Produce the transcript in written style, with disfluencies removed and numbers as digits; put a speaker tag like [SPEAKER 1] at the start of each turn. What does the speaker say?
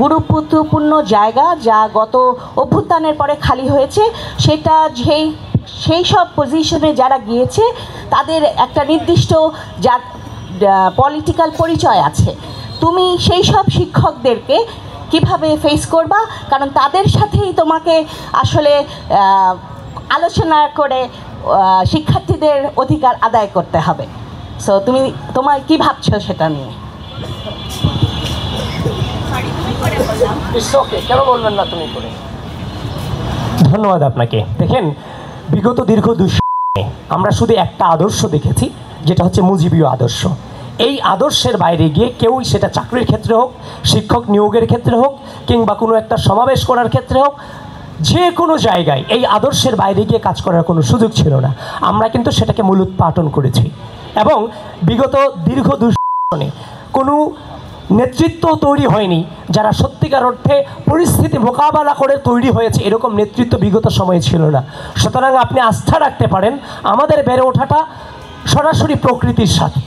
[SPEAKER 1] গুরুত্বপূর্ণ জায়গা যা গত অভ্যুত্থানের পরে খালি হয়েছে, সেটা সেই সব পজিশনে যারা গিয়েছে তাদের একটা নির্দিষ্ট যা পলিটিক্যাল পরিচয় আছে। তুমি সেই সব শিক্ষকদেরকে কিভাবে ফেস করবা, কারণ তাদের সাথেই তোমাকে আসলে আলোচনা করে শিক্ষার্থীদের অধিকার আদায় করতে হবে। সো তোমার কি ভাবছো সেটা নিয়ে?
[SPEAKER 2] কেন বলবেন না তুমি করে? ধন্যবাদ আপনাকে। দেখেন, বিগত দীর্ঘ 200 আমরা শুধু একটা আদর্শ দেখেছি, যেটা হচ্ছে মুজিবীয় আদর্শ। এই আদর্শের বাইরে গিয়ে কেউই, সেটা চাকরির ক্ষেত্রে হোক, শিক্ষক নিয়োগের ক্ষেত্রে হোক, কিংবা কোনো একটা সমাবেশ করার ক্ষেত্রে হোক, যে কোনো জায়গায় এই আদর্শের বাইরে গিয়ে কাজ করার কোনো সুযোগ ছিল না। আমরা কিন্তু সেটাকে মূলোৎপাটন করেছি এবং বিগত দীর্ঘ 200 কোনো নেতৃত্ব তৈরি হয়নি যারা সত্যিকার অর্থে পরিস্থিতি মোকাবেলা করে তৈরি হয়েছে, এরকম নেতৃত্ব বিগত সময়ে ছিল না। সুতরাং আপনি আস্থা রাখতে পারেন আমাদের বেড়ে ওঠাটা সরাসরি প্রকৃতির সাথে।